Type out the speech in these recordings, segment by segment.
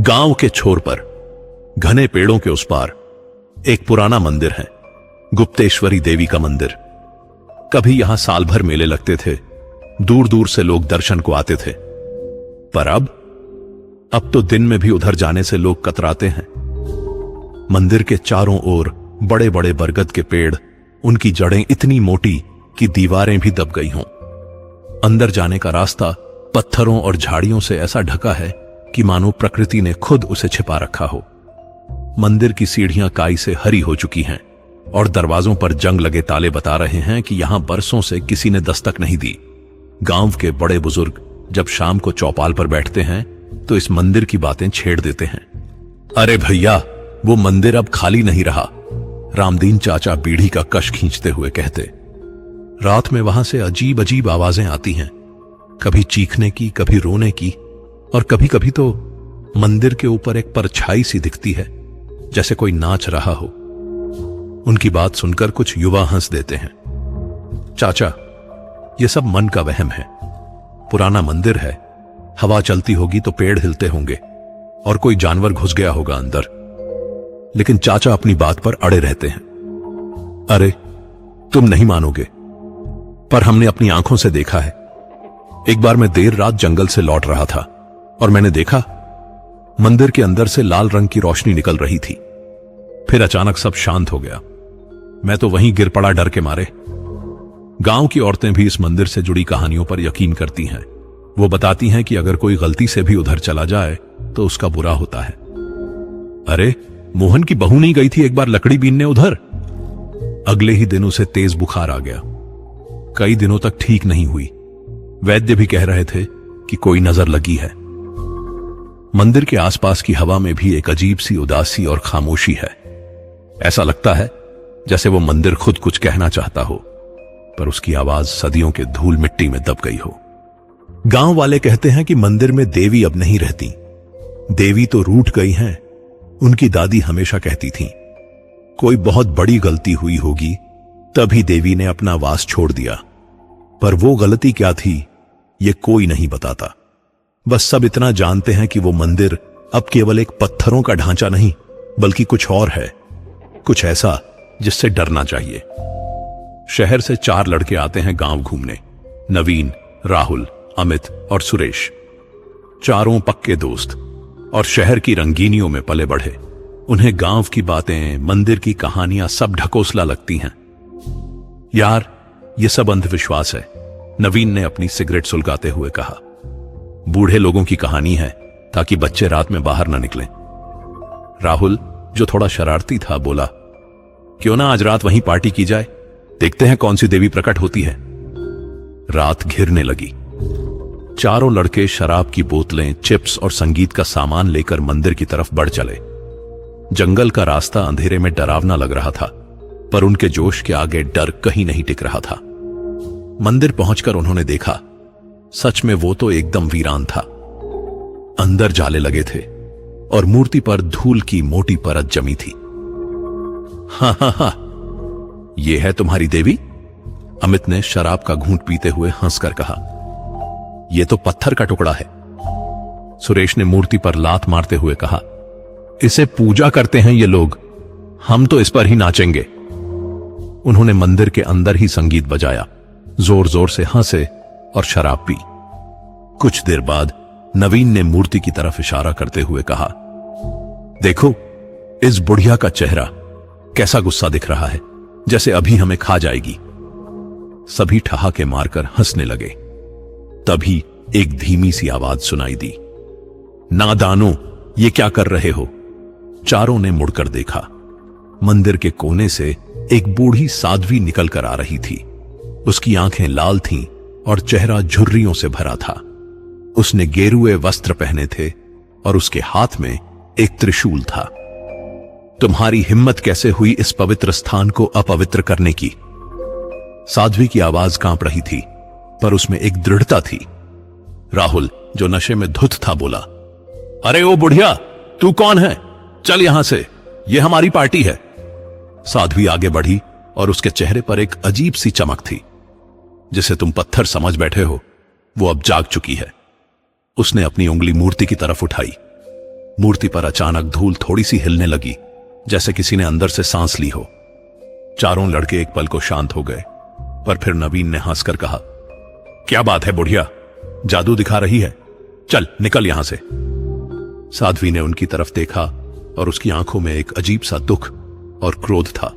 गांव के छोर पर घने पेड़ों के उस पार एक पुराना मंदिर है, गुप्तेश्वरी देवी का मंदिर। कभी यहां साल भर मेले लगते थे, दूर दूर से लोग दर्शन को आते थे। पर अब तो दिन में भी उधर जाने से लोग कतराते हैं। मंदिर के चारों ओर बड़े बड़े बरगद के पेड़, उनकी जड़ें इतनी मोटी कि दीवारें भी दब गई हों। अंदर जाने का रास्ता पत्थरों और झाड़ियों से ऐसा ढका है कि मानो प्रकृति ने खुद उसे छिपा रखा हो। मंदिर की सीढ़ियां काई से हरी हो चुकी हैं और दरवाजों पर जंग लगे ताले बता रहे हैं कि यहां बरसों से किसी ने दस्तक नहीं दी। गांव के बड़े बुजुर्ग जब शाम को चौपाल पर बैठते हैं तो इस मंदिर की बातें छेड़ देते हैं। अरे भैया, वो मंदिर अब खाली नहीं रहा, रामदीन चाचा पीढ़ी का कश खींचते हुए कहते। रात में वहां से अजीब अजीब आवाजें आती हैं, कभी चीखने की, कभी रोने की, और कभी कभी तो मंदिर के ऊपर एक परछाई सी दिखती है, जैसे कोई नाच रहा हो। उनकी बात सुनकर कुछ युवा हंस देते हैं। चाचा, ये सब मन का वहम है। पुराना मंदिर है, हवा चलती होगी तो पेड़ हिलते होंगे और कोई जानवर घुस गया होगा अंदर। लेकिन चाचा अपनी बात पर अड़े रहते हैं। अरे, तुम नहीं मानोगे, पर हमने अपनी आंखों से देखा है। एक बार मैं देर रात जंगल से लौट रहा था और मैंने देखा मंदिर के अंदर से लाल रंग की रोशनी निकल रही थी। फिर अचानक सब शांत हो गया। मैं तो वहीं गिर पड़ा डर के मारे। गांव की औरतें भी इस मंदिर से जुड़ी कहानियों पर यकीन करती हैं। वो बताती हैं कि अगर कोई गलती से भी उधर चला जाए तो उसका बुरा होता है। अरे, मोहन की बहू नहीं गई थी एक बार लकड़ी बीनने उधर? अगले ही दिन उसे तेज बुखार आ गया। कई दिनों तक ठीक नहीं हुई। वैद्य भी कह रहे थे कि कोई नजर लगी है। मंदिर के आसपास की हवा में भी एक अजीब सी उदासी और खामोशी है। ऐसा लगता है जैसे वो मंदिर खुद कुछ कहना चाहता हो, पर उसकी आवाज सदियों के धूल मिट्टी में दब गई हो। गांव वाले कहते हैं कि मंदिर में देवी अब नहीं रहती। देवी तो रूठ गई हैं। उनकी दादी हमेशा कहती थी, कोई बहुत बड़ी गलती हुई होगी तभी देवी ने अपना वास छोड़ दिया। पर वो गलती क्या थी, ये कोई नहीं बताता। बस सब इतना जानते हैं कि वो मंदिर अब केवल एक पत्थरों का ढांचा नहीं, बल्कि कुछ और है, कुछ ऐसा जिससे डरना चाहिए। शहर से 4 लड़के आते हैं गांव घूमने। नवीन, राहुल, अमित और सुरेश। चारों पक्के दोस्त और शहर की रंगीनियों में पले बढ़े। उन्हें गांव की बातें, मंदिर की कहानियां सब ढकोसला लगती हैं। यार, ये सब अंधविश्वास है, नवीन ने अपनी सिगरेट सुलगाते हुए कहा। बूढ़े लोगों की कहानी है ताकि बच्चे रात में बाहर न निकलें। राहुल, जो थोड़ा शरारती था, बोला, क्यों ना आज रात वहीं पार्टी की जाए, देखते हैं कौन सी देवी प्रकट होती है। रात घिरने लगी। चारों लड़के शराब की बोतलें, चिप्स और संगीत का सामान लेकर मंदिर की तरफ बढ़ चले। जंगल का रास्ता अंधेरे में डरावना लग रहा था, पर उनके जोश के आगे डर कहीं नहीं टिक रहा था। मंदिर पहुंचकर उन्होंने देखा, सच में वो तो एकदम वीरान था। अंदर जाले लगे थे और मूर्ति पर धूल की मोटी परत जमी थी। हाँ हाँ हाँ, ये है तुम्हारी देवी? अमित ने शराब का घूंट पीते हुए हंसकर कहा। ये तो पत्थर का टुकड़ा है। सुरेश ने मूर्ति पर लात मारते हुए कहा, इसे पूजा करते हैं ये लोग, हम तो इस पर ही नाचेंगे। उन्होंने मंदिर के अंदर ही संगीत बजाया, जोर जोर से हंसे और शराब पी। कुछ देर बाद नवीन ने मूर्ति की तरफ इशारा करते हुए कहा, देखो, इस बुढ़िया का चेहरा कैसा गुस्सा दिख रहा है, जैसे अभी हमें खा जाएगी। सभी ठहाके मारकर हंसने लगे। तभी एक धीमी सी आवाज सुनाई दी, नादानो, ये क्या कर रहे हो? चारों ने मुड़कर देखा। मंदिर के कोने से एक बूढ़ी साध्वी निकल कर आ रही थी। उसकी आंखें लाल थीं और चेहरा झुर्रियों से भरा था। उसने गेरुए वस्त्र पहने थे और उसके हाथ में एक त्रिशूल था। तुम्हारी हिम्मत कैसे हुई इस पवित्र स्थान को अपवित्र करने की? साध्वी की आवाज कांप रही थी, पर उसमें एक दृढ़ता थी। राहुल, जो नशे में धुत था, बोला, अरे ओ बुढ़िया, तू कौन है? चल यहां से, ये हमारी पार्टी है। साध्वी आगे बढ़ी और उसके चेहरे पर एक अजीब सी चमक थी। जिसे तुम पत्थर समझ बैठे हो, वो अब जाग चुकी है। उसने अपनी उंगली मूर्ति की तरफ उठाई। मूर्ति पर अचानक धूल थोड़ी सी हिलने लगी, जैसे किसी ने अंदर से सांस ली हो। चारों लड़के एक पल को शांत हो गए, पर फिर नवीन ने हंसकर कहा, क्या बात है बुढ़िया, जादू दिखा रही है, चल निकल यहां से। साध्वी ने उनकी तरफ देखा और उसकी आंखों में एक अजीब सा दुख और क्रोध था।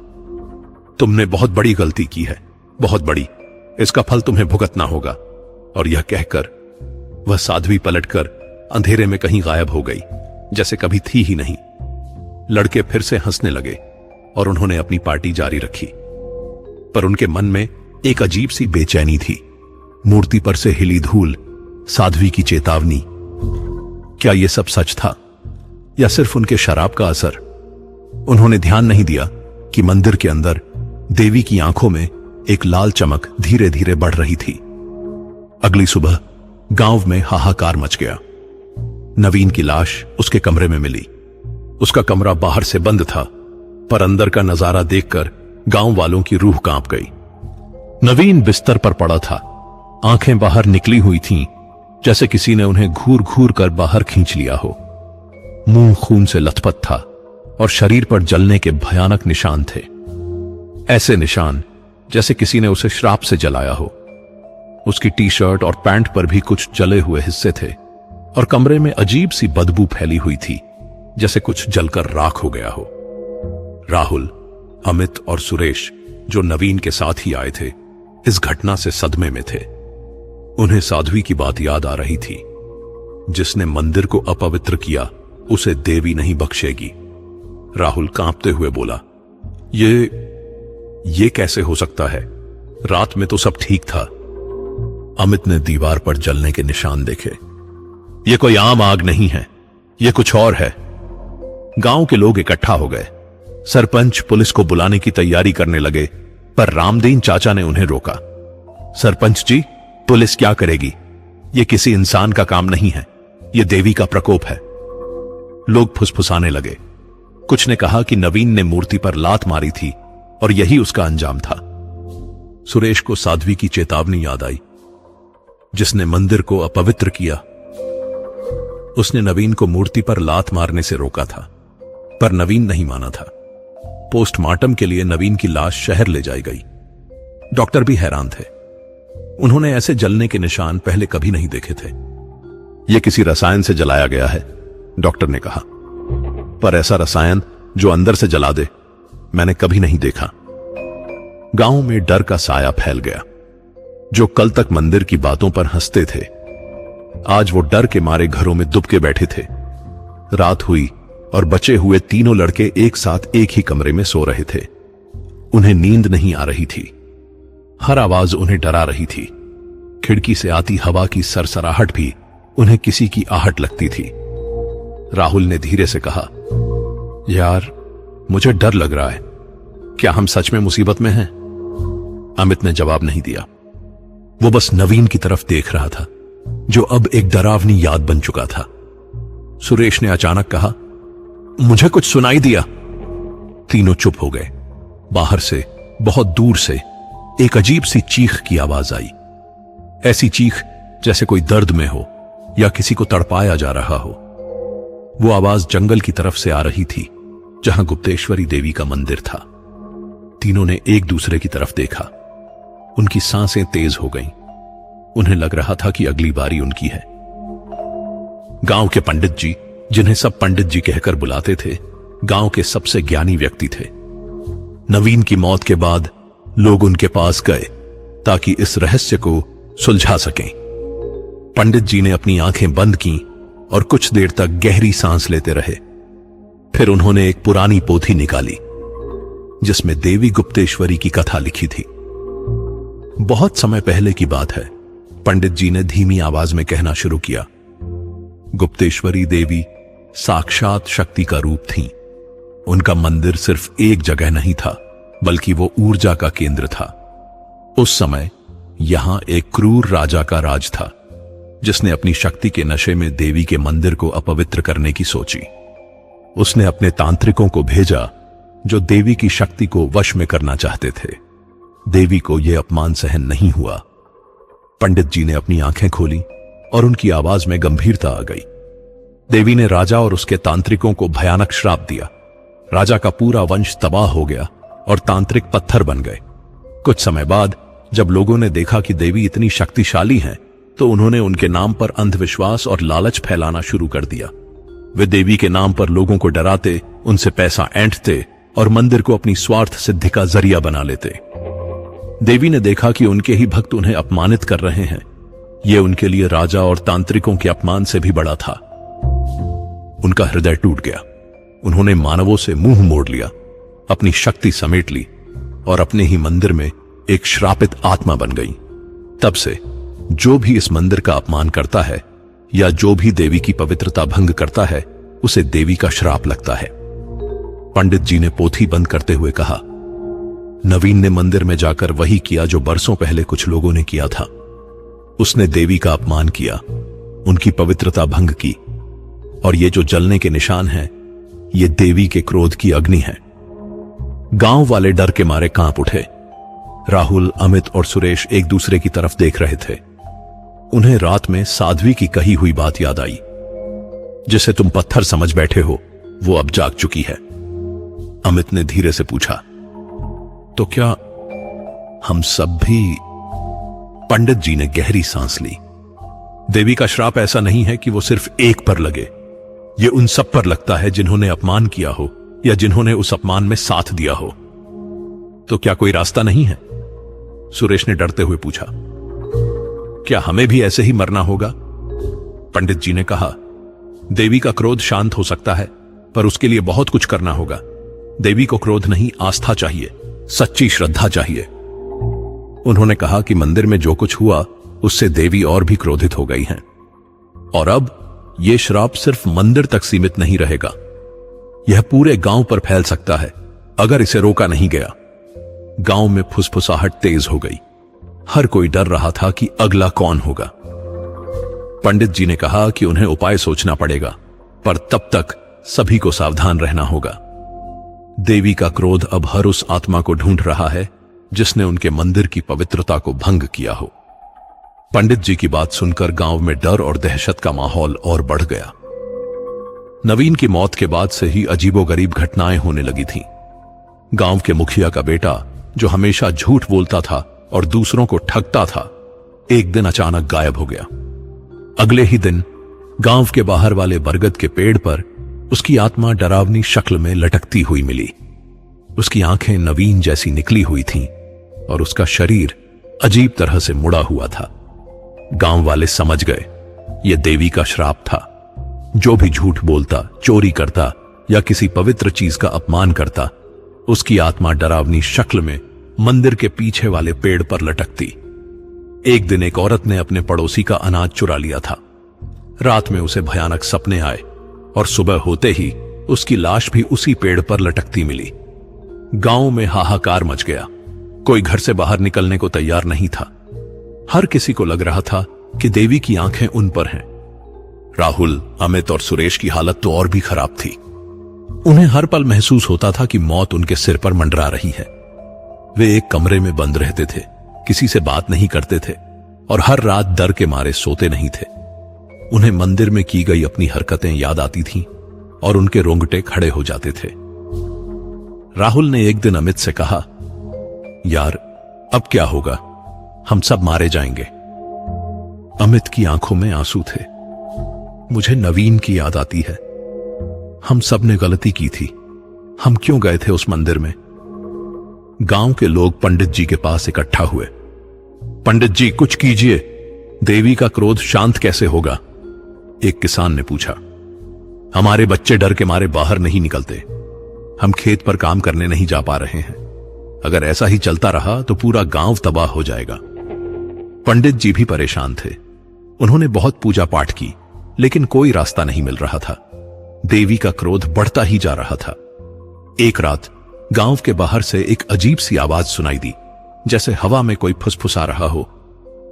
तुमने बहुत बड़ी गलती की है, बहुत बड़ी, इसका फल तुम्हें भुगतना होगा। और यह कहकर वह साध्वी पलटकर अंधेरे में कहीं गायब हो गई, जैसे कभी थी ही नहीं। लड़के फिर से हंसने लगे और उन्होंने अपनी पार्टी जारी रखी, पर उनके मन में एक अजीब सी बेचैनी थी। मूर्ति पर से हिली धूल, साध्वी की चेतावनी, क्या यह सब सच था या सिर्फ उनके शराब का असर? उन्होंने ध्यान नहीं दिया कि मंदिर के अंदर देवी की आंखों में एक लाल चमक धीरे धीरे बढ़ रही थी। अगली सुबह गांव में हाहाकार मच गया। नवीन की लाश उसके कमरे में मिली। उसका कमरा बाहर से बंद था, पर अंदर का नजारा देखकर गांव वालों की रूह कांप गई। नवीन बिस्तर पर पड़ा था, आंखें बाहर निकली हुई थीं, जैसे किसी ने उन्हें घूर घूर कर बाहर खींच लिया हो। मुंह खून से लथपथ था और शरीर पर जलने के भयानक निशान थे, ऐसे निशान जैसे किसी ने उसे श्राप से जलाया हो। उसकी टी शर्ट और पैंट पर भी कुछ जले हुए हिस्से थे और कमरे में अजीब सी बदबू फैली हुई थी, जैसे कुछ जलकर राख हो गया हो। राहुल, अमित और सुरेश, जो नवीन के साथ ही आए थे, इस घटना से सदमे में थे। उन्हें साध्वी की बात याद आ रही थी, जिसने मंदिर को अपवित्र किया उसे देवी नहीं बख्शेगी। राहुल कांपते हुए बोला, ये कैसे हो सकता है? रात में तो सब ठीक था। अमित ने दीवार पर जलने के निशान देखे। ये कोई आम आग नहीं है, ये कुछ और है। गांव के लोग इकट्ठा हो गए। सरपंच पुलिस को बुलाने की तैयारी करने लगे, पर रामदीन चाचा ने उन्हें रोका। सरपंच जी, पुलिस क्या करेगी? ये किसी इंसान का काम नहीं है, ये देवी का प्रकोप है। लोग फुसफुसाने लगे। कुछ ने कहा कि नवीन ने मूर्ति पर लात मारी थी और यही उसका अंजाम था। सुरेश को साध्वी की चेतावनी याद आई, जिसने मंदिर को अपवित्र किया। उसने नवीन को मूर्ति पर लात मारने से रोका था, पर नवीन नहीं माना था। पोस्टमार्टम के लिए नवीन की लाश शहर ले जाई गई। डॉक्टर भी हैरान थे। उन्होंने ऐसे जलने के निशान पहले कभी नहीं देखे थे। यह किसी रसायन से जलाया गया है, डॉक्टर ने कहा, पर ऐसा रसायन जो अंदर से जला दे, मैंने कभी नहीं देखा। गांव में डर का साया फैल गया। जो कल तक मंदिर की बातों पर हंसते थे, आज वो डर के मारे घरों में दुबके बैठे थे। रात हुई और बचे हुए तीनों लड़के एक साथ एक ही कमरे में सो रहे थे। उन्हें नींद नहीं आ रही थी। हर आवाज उन्हें डरा रही थी। खिड़की से आती हवा की सरसराहट भी उन्हें किसी की आहट लगती थी। राहुल ने धीरे से कहा, यार, मुझे डर लग रहा है। क्या हम सच में मुसीबत में हैं? अमित ने जवाब नहीं दिया। वो बस नवीन की तरफ देख रहा था, जो अब एक डरावनी याद बन चुका था। सुरेश ने अचानक कहा, मुझे कुछ सुनाई दिया। तीनों चुप हो गए। बाहर से, बहुत दूर से एक अजीब सी चीख की आवाज आई। ऐसी चीख जैसे कोई दर्द में हो या किसी को तड़पाया जा रहा हो। वो आवाज जंगल की तरफ से आ रही थी, जहां गुप्तेश्वरी देवी का मंदिर था। तीनों ने एक दूसरे की तरफ देखा। उनकी सांसें तेज हो गईं। उन्हें लग रहा था कि अगली बारी उनकी है। गांव के पंडित जी, जिन्हें सब पंडित जी कहकर बुलाते थे, गांव के सबसे ज्ञानी व्यक्ति थे। नवीन की मौत के बाद लोग उनके पास गए ताकि इस रहस्य को सुलझा सकें। पंडित जी ने अपनी आंखें बंद की और कुछ देर तक गहरी सांस लेते रहे। फिर उन्होंने एक पुरानी पोथी निकाली, जिसमें देवी गुप्तेश्वरी की कथा लिखी थी। बहुत समय पहले की बात है। पंडित जी ने धीमी आवाज में कहना शुरू किया, गुप्तेश्वरी देवी साक्षात शक्ति का रूप थीं। उनका मंदिर सिर्फ एक जगह नहीं था, बल्कि वो ऊर्जा का केंद्र था। उस समय यहां एक क्रूर राजा का राज था, जिसने अपनी शक्ति के नशे में देवी के मंदिर को अपवित्र करने की सोची। उसने अपने तांत्रिकों को भेजा, जो देवी की शक्ति को वश में करना चाहते थे। देवी को यह अपमान सहन नहीं हुआ। पंडित जी ने अपनी आंखें खोली और उनकी आवाज में गंभीरता आ गई। देवी ने राजा और उसके तांत्रिकों को भयानक श्राप दिया। राजा का पूरा वंश तबाह हो गया और तांत्रिक पत्थर बन गए। कुछ समय बाद जब लोगों ने देखा कि देवी इतनी शक्तिशाली हैं, तो उन्होंने उनके नाम पर अंधविश्वास और लालच फैलाना शुरू कर दिया। वे देवी के नाम पर लोगों को डराते, उनसे पैसा ऐंठते और मंदिर को अपनी स्वार्थ सिद्धि का जरिया बना लेते। देवी ने देखा कि उनके ही भक्त उन्हें अपमानित कर रहे हैं। यह उनके लिए राजा और तांत्रिकों के अपमान से भी बड़ा था। उनका हृदय टूट गया। उन्होंने मानवों से मुंह मोड़ लिया, अपनी शक्ति समेट ली और अपने ही मंदिर में एक श्रापित आत्मा बन गई। तब से जो भी इस मंदिर का अपमान करता है या जो भी देवी की पवित्रता भंग करता है, उसे देवी का श्राप लगता है। पंडित जी ने पोथी बंद करते हुए कहा, नवीन ने मंदिर में जाकर वही किया जो बरसों पहले कुछ लोगों ने किया था। उसने देवी का अपमान किया, उनकी पवित्रता भंग की, और ये जो जलने के निशान हैं, ये देवी के क्रोध की अग्नि है। गांव वाले डर के मारे कांप उठे। राहुल, अमित और सुरेश एक दूसरे की तरफ देख रहे थे। उन्हें रात में साध्वी की कही हुई बात याद आई, जिसे तुम पत्थर समझ बैठे हो वो अब जाग चुकी है। अमित ने धीरे से पूछा, तो क्या हम सब भी? पंडित जी ने गहरी सांस ली। देवी का श्राप ऐसा नहीं है कि वो सिर्फ एक पर लगे, ये उन सब पर लगता है जिन्होंने अपमान किया हो या जिन्होंने उस अपमान में साथ दिया हो। तो क्या कोई रास्ता नहीं है? सुरेश ने डरते हुए पूछा। क्या हमें भी ऐसे ही मरना होगा? पंडित जी ने कहा, देवी का क्रोध शांत हो सकता है, पर उसके लिए बहुत कुछ करना होगा। देवी को क्रोध नहीं, आस्था चाहिए, सच्ची श्रद्धा चाहिए। उन्होंने कहा कि मंदिर में जो कुछ हुआ उससे देवी और भी क्रोधित हो गई हैं, और अब यह श्राप सिर्फ मंदिर तक सीमित नहीं रहेगा, यह पूरे गांव पर फैल सकता है अगर इसे रोका नहीं गया। गांव में फुसफुसाहट तेज हो गई। हर कोई डर रहा था कि अगला कौन होगा। पंडित जी ने कहा कि उन्हें उपाय सोचना पड़ेगा, पर तब तक सभी को सावधान रहना होगा। देवी का क्रोध अब हर उस आत्मा को ढूंढ रहा है जिसने उनके मंदिर की पवित्रता को भंग किया हो। पंडित जी की बात सुनकर गांव में डर और दहशत का माहौल और बढ़ गया। नवीन की मौत के बाद से ही अजीबोगरीब घटनाएं होने लगी थीं। गांव के मुखिया का बेटा, जो हमेशा झूठ बोलता था और दूसरों को ठगता था, एक दिन अचानक गायब हो गया। अगले ही दिन गांव के बाहर वाले बरगद के पेड़ पर उसकी आत्मा डरावनी शक्ल में लटकती हुई मिली। उसकी आंखें नवीन जैसी निकली हुई थीं और उसका शरीर अजीब तरह से मुड़ा हुआ था। गांव वाले समझ गए यह देवी का श्राप था। जो भी झूठ बोलता, चोरी करता या किसी पवित्र चीज का अपमान करता, उसकी आत्मा डरावनी शक्ल में मंदिर के पीछे वाले पेड़ पर लटकती। एक दिन एक औरत ने अपने पड़ोसी का अनाज चुरा लिया था। रात में उसे भयानक सपने आए और सुबह होते ही उसकी लाश भी उसी पेड़ पर लटकती मिली। गांव में हाहाकार मच गया। कोई घर से बाहर निकलने को तैयार नहीं था। हर किसी को लग रहा था कि देवी की आंखें उन पर हैं। राहुल, अमित और सुरेश की हालत तो और भी खराब थी। उन्हें हर पल महसूस होता था कि मौत उनके सिर पर मंडरा रही है। वे एक कमरे में बंद रहते थे, किसी से बात नहीं करते थे और हर रात डर के मारे सोते नहीं थे। उन्हें मंदिर में की गई अपनी हरकतें याद आती थीं और उनके रोंगटे खड़े हो जाते थे। राहुल ने एक दिन अमित से कहा, यार अब क्या होगा, हम सब मारे जाएंगे। अमित की आंखों में आंसू थे। मुझे नवीन की याद आती है। हम सब ने गलती की थी। हम क्यों गए थे उस मंदिर में? गांव के लोग पंडित जी के पास इकट्ठा हुए। पंडित जी, कुछ कीजिए, देवी का क्रोध शांत कैसे होगा? एक किसान ने पूछा। हमारे बच्चे डर के मारे बाहर नहीं निकलते। हम खेत पर काम करने नहीं जा पा रहे हैं। अगर ऐसा ही चलता रहा तो पूरा गांव तबाह हो जाएगा। पंडित जी भी परेशान थे। उन्होंने बहुत पूजा पाठ की, लेकिन कोई रास्ता नहीं मिल रहा था। देवी का क्रोध बढ़ता ही जा रहा था। एक रात गांव के बाहर से एक अजीब सी आवाज सुनाई दी, जैसे हवा में कोई फुसफुसा रहा हो।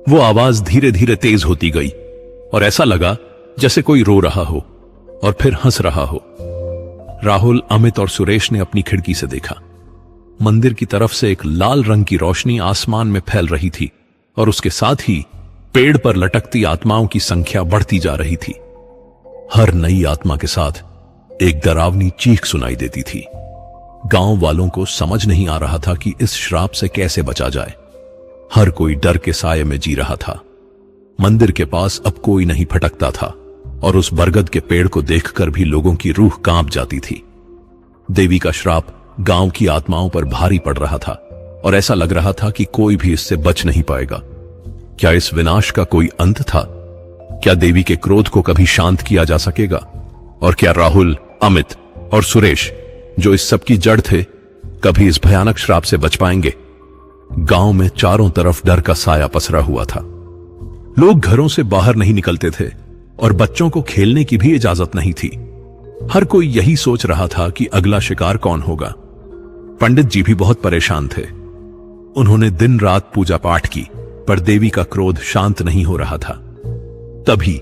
वो आवाज धीरे धीरे तेज होती गई और ऐसा लगा जैसे कोई रो रहा हो और फिर हंस रहा हो। राहुल, अमित और सुरेश ने अपनी खिड़की से देखा। मंदिर की तरफ से एक लाल रंग की रोशनी आसमान में फैल रही थी और उसके साथ ही पेड़ पर लटकती आत्माओं की संख्या बढ़ती जा रही थी। हर नई आत्मा के साथ एक डरावनी चीख सुनाई देती थी। गांव वालों को समझ नहीं आ रहा था कि इस श्राप से कैसे बचा जाए। हर कोई डर के साये में जी रहा था। मंदिर के पास अब कोई नहीं फटकता था और उस बरगद के पेड़ को देखकर भी लोगों की रूह कांप जाती थी। देवी का श्राप गांव की आत्माओं पर भारी पड़ रहा था और ऐसा लग रहा था कि कोई भी इससे बच नहीं पाएगा। क्या इस विनाश का कोई अंत था? क्या देवी के क्रोध को कभी शांत किया जा सकेगा? और क्या राहुल, अमित और सुरेश, जो इस सब की जड़ थे, कभी इस भयानक श्राप से बच पाएंगे? गांव में चारों तरफ डर का साया पसरा हुआ था। लोग घरों से बाहर नहीं निकलते थे और बच्चों को खेलने की भी इजाजत नहीं थी। हर कोई यही सोच रहा था कि अगला शिकार कौन होगा। पंडित जी भी बहुत परेशान थे। उन्होंने दिन रात पूजा पाठ की, पर देवी का क्रोध शांत नहीं हो रहा था। तभी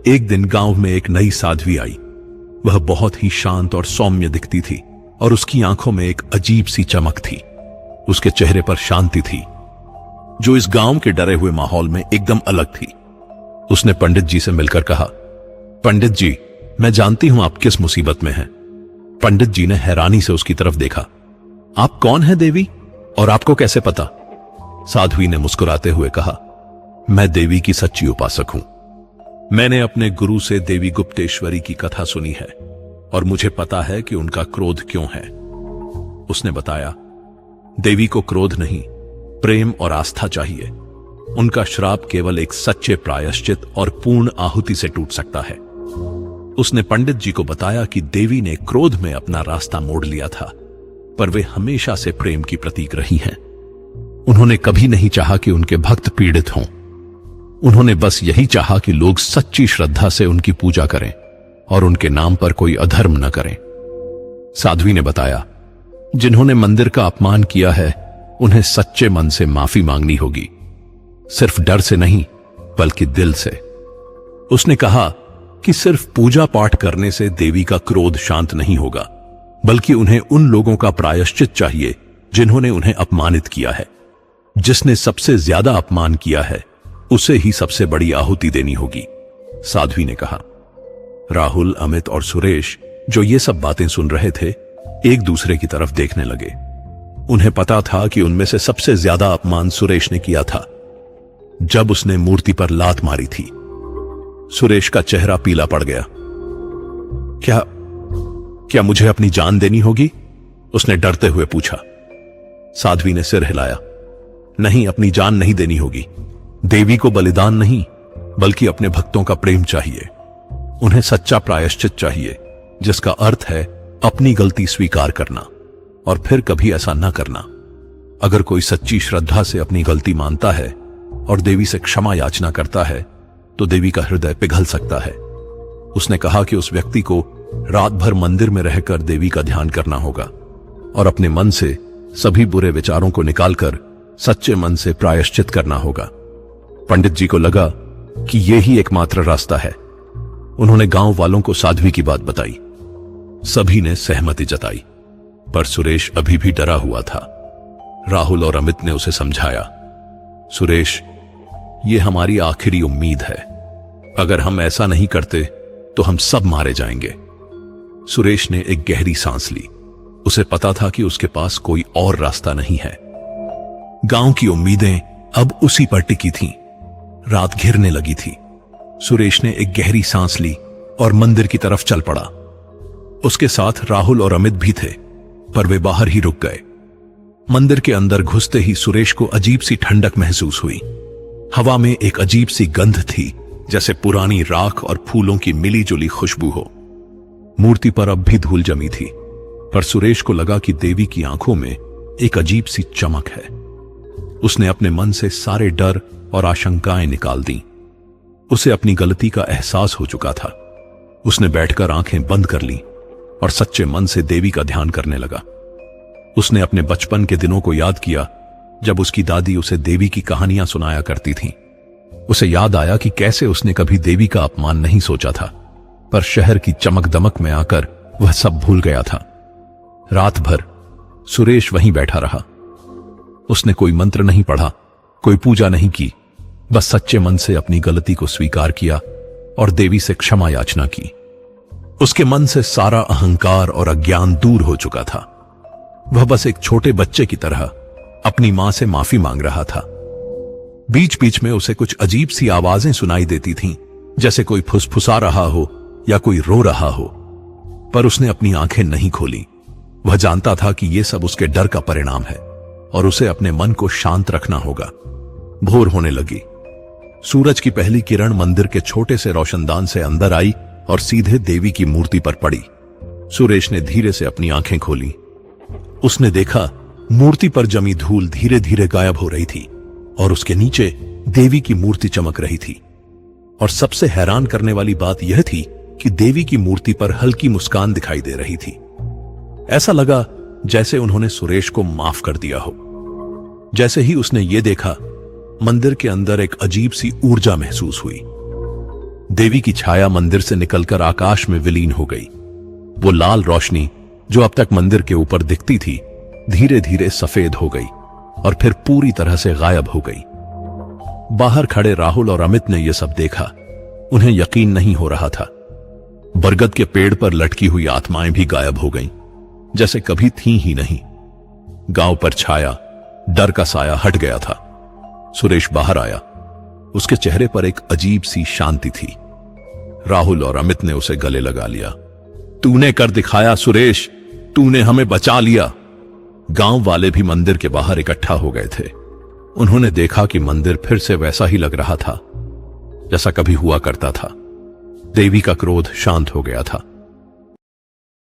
एक दिन गांव में एक नई साध्वी आई। वह बहुत ही शांत और सौम्य दिखती थी और उसकी आंखों में एक अजीब सी चमक थी। उसके चेहरे पर शांति थी, जो इस गांव के डरे हुए माहौल में एकदम अलग थी। उसने पंडित जी से मिलकर कहा, पंडित जी, मैं जानती हूं आप किस मुसीबत में हैं। पंडित जी ने हैरानी से उसकी तरफ देखा। आप कौन हैं देवी, और आपको कैसे पता? साध्वी ने मुस्कुराते हुए कहा, मैं देवी की सच्ची उपासक हूं। मैंने अपने गुरु से देवी गुप्तेश्वरी की कथा सुनी है और मुझे पता है कि उनका क्रोध क्यों है। उसने बताया, देवी को क्रोध नहीं, प्रेम और आस्था चाहिए। उनका श्राप केवल एक सच्चे प्रायश्चित और पूर्ण आहुति से टूट सकता है। उसने पंडित जी को बताया कि देवी ने क्रोध में अपना रास्ता मोड़ लिया था, पर वे हमेशा से प्रेम की प्रतीक रही हैं। उन्होंने कभी नहीं चाहा कि उनके भक्त पीड़ित हों। उन्होंने बस यही चाहा कि लोग सच्ची श्रद्धा से उनकी पूजा करें और उनके नाम पर कोई अधर्म न करें। साध्वी ने बताया, जिन्होंने मंदिर का अपमान किया है, उन्हें सच्चे मन से माफी मांगनी होगी, सिर्फ डर से नहीं बल्कि दिल से। उसने कहा कि सिर्फ पूजा पाठ करने से देवी का क्रोध शांत नहीं होगा, बल्कि उन्हें उन लोगों का प्रायश्चित चाहिए जिन्होंने उन्हें अपमानित किया है। जिसने सबसे ज्यादा अपमान किया है, उसे ही सबसे बड़ी आहुति देनी होगी। साध्वी ने कहा। राहुल, अमित और सुरेश, जो ये सब बातें सुन रहे थे, एक दूसरे की तरफ देखने लगे। उन्हें पता था कि उनमें से सबसे ज्यादा अपमान सुरेश ने किया था, जब उसने मूर्ति पर लात मारी थी। सुरेश का चेहरा पीला पड़ गया। क्या मुझे अपनी जान देनी होगी? उसने डरते हुए पूछा। साध्वी ने सिर हिलाया। नहीं, अपनी जान नहीं देनी होगी। देवी को बलिदान नहीं, बल्कि अपने भक्तों का प्रेम चाहिए। उन्हें सच्चा प्रायश्चित चाहिए, जिसका अर्थ है अपनी गलती स्वीकार करना और फिर कभी ऐसा न करना। अगर कोई सच्ची श्रद्धा से अपनी गलती मानता है और देवी से क्षमा याचना करता है, तो देवी का हृदय पिघल सकता है। उसने कहा कि उस व्यक्ति को रात भर मंदिर में रहकर देवी का ध्यान करना होगा और अपने मन से सभी बुरे विचारों को निकालकर सच्चे मन से प्रायश्चित करना होगा। पंडित जी को लगा कि यह ही एकमात्र रास्ता है। उन्होंने गांव वालों को साध्वी की बात बताई। सभी ने सहमति जताई, पर सुरेश अभी भी डरा हुआ था। राहुल और अमित ने उसे समझाया, सुरेश, ये हमारी आखिरी उम्मीद है। अगर हम ऐसा नहीं करते तो हम सब मारे जाएंगे। सुरेश ने एक गहरी सांस ली। उसे पता था कि उसके पास कोई और रास्ता नहीं है। गांव की उम्मीदें अब उसी पर टिकी थीं। रात घिरने लगी थी। सुरेश ने एक गहरी सांस ली और मंदिर की तरफ चल पड़ा। उसके साथ राहुल और अमित भी थे, पर वे बाहर ही रुक गए। मंदिर के अंदर घुसते ही सुरेश को अजीब सी ठंडक महसूस हुई। हवा में एक अजीब सी गंध थी, जैसे पुरानी राख और फूलों की मिली जुली खुशबू हो। मूर्ति पर अब भी धूल जमी थी, पर सुरेश को लगा कि देवी की आंखों में एक अजीब सी चमक है। उसने अपने मन से सारे डर और आशंकाएं निकाल दी। उसे अपनी गलती का एहसास हो चुका था। उसने बैठकर आंखें बंद कर ली और सच्चे मन से देवी का ध्यान करने लगा। उसने अपने बचपन के दिनों को याद किया, जब उसकी दादी उसे देवी की कहानियां सुनाया करती थीं। उसे याद आया कि कैसे उसने कभी देवी का अपमान नहीं सोचा था, पर शहर की चमक दमक में आकर वह सब भूल गया था। रात भर सुरेश वहीं बैठा रहा। उसने कोई मंत्र नहीं पढ़ा, कोई पूजा नहीं की, बस सच्चे मन से अपनी गलती को स्वीकार किया और देवी से क्षमा याचना की। उसके मन से सारा अहंकार और अज्ञान दूर हो चुका था। वह बस एक छोटे बच्चे की तरह अपनी मां से माफी मांग रहा था। बीच बीच में उसे कुछ अजीब सी आवाजें सुनाई देती थीं, जैसे कोई फुसफुसा रहा हो या कोई रो रहा हो, पर उसने अपनी आंखें नहीं खोली। वह जानता था कि यह सब उसके डर का परिणाम है और उसे अपने मन को शांत रखना होगा। भोर होने लगी। सूरज की पहली किरण मंदिर के छोटे से रोशनदान से अंदर आई और सीधे देवी की मूर्ति पर पड़ी। सुरेश ने धीरे से अपनी आंखें खोली। उसने देखा मूर्ति पर जमी धूल धीरे धीरे गायब हो रही थी और उसके नीचे देवी की मूर्ति चमक रही थी। और सबसे हैरान करने वाली बात यह थी कि देवी की मूर्ति पर हल्की मुस्कान दिखाई दे रही थी। ऐसा लगा जैसे उन्होंने सुरेश को माफ कर दिया हो। जैसे ही उसने ये देखा, मंदिर के अंदर एक अजीब सी ऊर्जा महसूस हुई। देवी की छाया मंदिर से निकलकर आकाश में विलीन हो गई। वो लाल रोशनी जो अब तक मंदिर के ऊपर दिखती थी, धीरे धीरे सफेद हो गई और फिर पूरी तरह से गायब हो गई। बाहर खड़े राहुल और अमित ने यह सब देखा। उन्हें यकीन नहीं हो रहा था। बरगद के पेड़ पर लटकी हुई आत्माएं भी गायब हो गईं, जैसे कभी थीं ही नहीं। गांव पर छाया डर का साया हट गया था। सुरेश बाहर आया। उसके चेहरे पर एक अजीब सी शांति थी। राहुल और अमित ने उसे गले लगा लिया। तूने कर दिखाया सुरेश, तूने हमें बचा लिया। गांव वाले भी मंदिर के बाहर इकट्ठा हो गए थे। उन्होंने देखा कि मंदिर फिर से वैसा ही लग रहा था जैसा कभी हुआ करता था। देवी का क्रोध शांत हो गया था।